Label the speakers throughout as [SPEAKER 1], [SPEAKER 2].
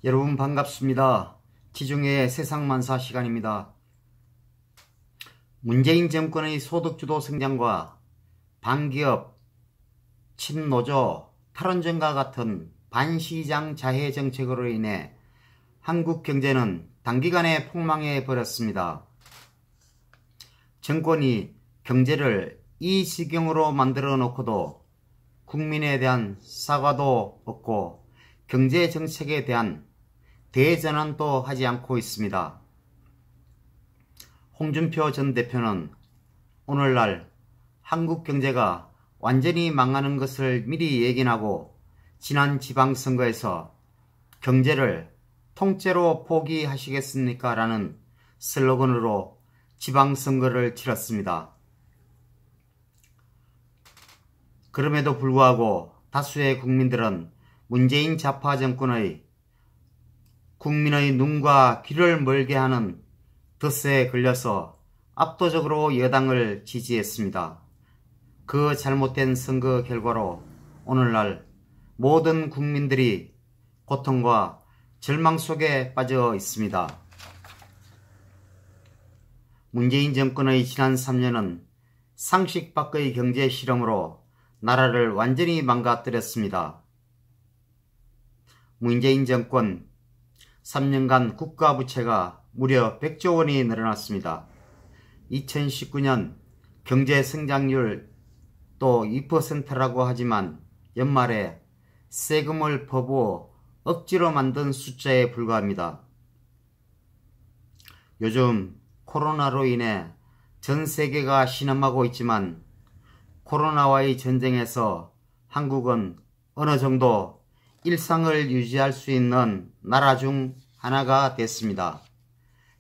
[SPEAKER 1] 여러분 반갑습니다. 지중해 세상만사 시간입니다. 문재인 정권의 소득주도 성장과 반기업, 친노조, 탈원전과 같은 반시장 자해 정책으로 인해 한국 경제는 단기간에 폭망해 버렸습니다. 정권이 경제를 이 지경으로 만들어 놓고도 국민에 대한 사과도 없고 경제 정책에 대한 대전환도 하지 않고 있습니다. 홍준표 전 대표는 오늘날 한국 경제가 완전히 망하는 것을 미리 예견하고 지난 지방선거에서 경제를 통째로 포기하시겠습니까? 라는 슬로건으로 지방선거를 치렀습니다. 그럼에도 불구하고 다수의 국민들은 문재인 좌파 정권의 국민의 눈과 귀를 멀게 하는 덫에 걸려서 압도적으로 여당을 지지했습니다. 그 잘못된 선거 결과로 오늘날 모든 국민들이 고통과 절망 속에 빠져 있습니다. 문재인 정권의 지난 3년은 상식 밖의 경제 실험으로 나라를 완전히 망가뜨렸습니다. 문재인 정권 3년간 국가부채가 무려 100조 원이 늘어났습니다. 2019년 경제 성장률 또 2%라고 하지만 연말에 세금을 퍼부어 억지로 만든 숫자에 불과합니다. 요즘 코로나로 인해 전 세계가 신음하고 있지만 코로나와의 전쟁에서 한국은 어느 정도 일상을 유지할 수 있는 나라 중 하나가 됐습니다.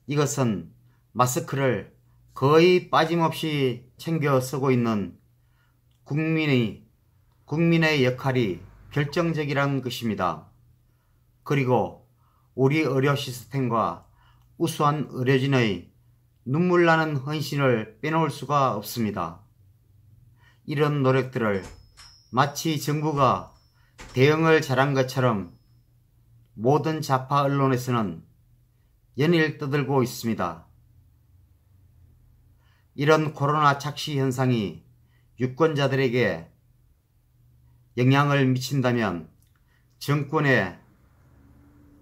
[SPEAKER 1] 이것은 마스크를 거의 빠짐없이 챙겨 쓰고 있는 국민의 역할이 결정적이라는 것입니다. 그리고 우리 의료 시스템과 우수한 의료진의 눈물나는 헌신을 빼놓을 수가 없습니다. 이런 노력들을 마치 정부가 대응을 잘한 것처럼 모든 좌파 언론에서는 연일 떠들고 있습니다. 이런 코로나 착시 현상이 유권자들에게 영향을 미친다면 정권의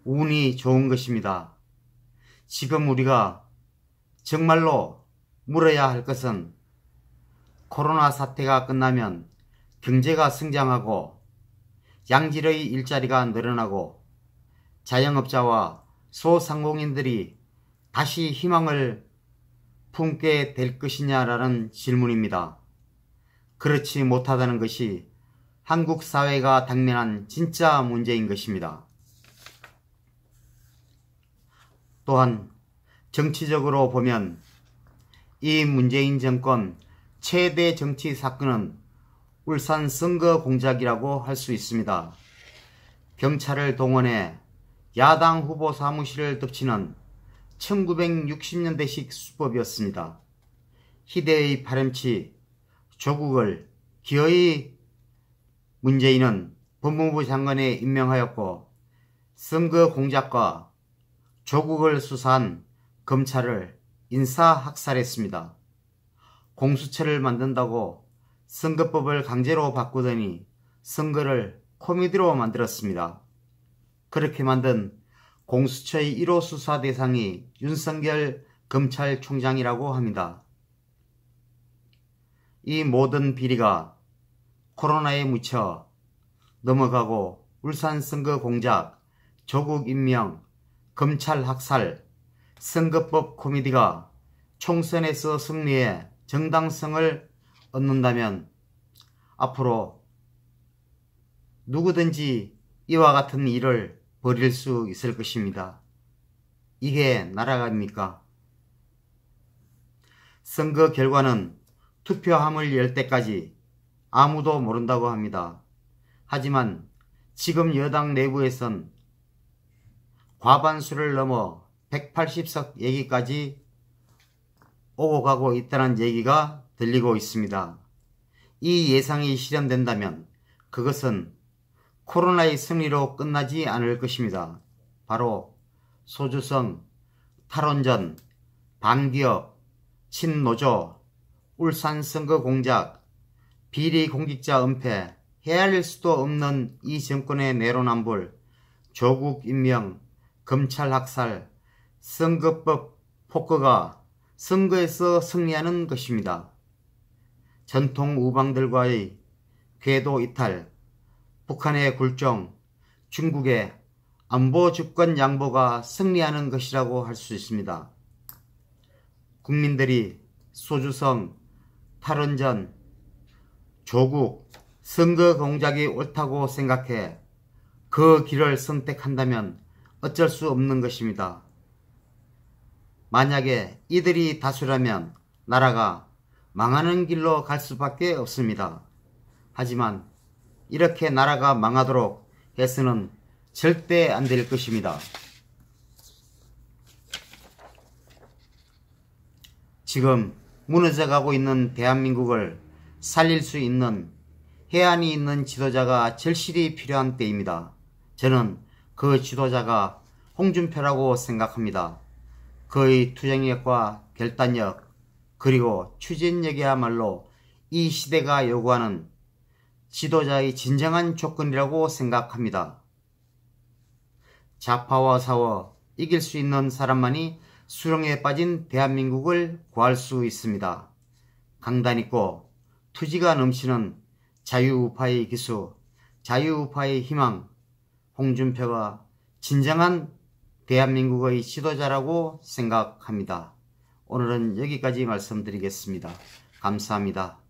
[SPEAKER 1] 운이 좋은 것입니다. 지금 우리가 정말로 물어야 할 것은 코로나 사태가 끝나면 경제가 성장하고 양질의 일자리가 늘어나고 자영업자와 소상공인들이 다시 희망을 품게 될 것이냐라는 질문입니다. 그렇지 못하다는 것이 한국 사회가 당면한 진짜 문제인 것입니다. 또한 정치적으로 보면 이 문재인 정권 최대 정치 사건은 울산 선거 공작이라고 할 수 있습니다. 경찰을 동원해 야당 후보 사무실을 덮치는 1960년대식 수법이었습니다. 희대의 파렴치 조국을 기어이 문재인은 법무부 장관에 임명하였고 선거 공작과 조국을 수사한 검찰을 인사학살했습니다. 공수처를 만든다고 선거법을 강제로 바꾸더니 선거를 코미디로 만들었습니다. 그렇게 만든 공수처의 1호 수사 대상이 윤석열 검찰총장이라고 합니다. 이 모든 비리가 코로나에 묻혀 넘어가고 울산 선거 공작, 조국 임명, 검찰 학살, 선거법 코미디가 총선에서 승리해 정당성을 얻는다면 앞으로 누구든지 이와 같은 일을 벌일 수 있을 것입니다. 이게 나라입니까? 선거 결과는 투표함을 열 때까지 아무도 모른다고 합니다. 하지만 지금 여당 내부에선 과반수를 넘어 180석 얘기까지 오고 가고 있다는 얘기가 들리고 있습니다. 이 예상이 실현된다면 그것은 코로나의 승리로 끝나지 않을 것입니다. 바로 소주성, 탈원전, 반기업, 친노조, 울산 선거 공작, 비리 공직자 은폐, 헤아릴 수도 없는 이 정권의 내로남불, 조국 임명, 검찰 학살, 선거법 폭거가 선거에서 승리하는 것입니다. 전통 우방들과의 궤도 이탈, 북한의 굴종, 중국의 안보 주권 양보가 승리하는 것이라고 할 수 있습니다. 국민들이 소주성, 탈원전, 조국, 선거 공작이 옳다고 생각해 그 길을 선택한다면 어쩔 수 없는 것입니다. 만약에 이들이 다수라면 나라가 망하는 길로 갈 수밖에 없습니다. 하지만 이렇게 나라가 망하도록 해서는 절대 안 될 것입니다. 지금 무너져가고 있는 대한민국을 살릴 수 있는 해안이 있는 지도자가 절실히 필요한 때입니다. 저는 그 지도자가 홍준표라고 생각합니다. 그의 투쟁력과 결단력 그리고 추진력이야말로 이 시대가 요구하는 지도자의 진정한 조건이라고 생각합니다. 좌파와 싸워 이길 수 있는 사람만이 수렁에 빠진 대한민국을 구할 수 있습니다. 강단 있고 투지가 넘치는 자유우파의 기수, 자유우파의 희망, 홍준표가 진정한 대한민국의 지도자라고 생각합니다. 오늘은 여기까지 말씀드리겠습니다. 감사합니다.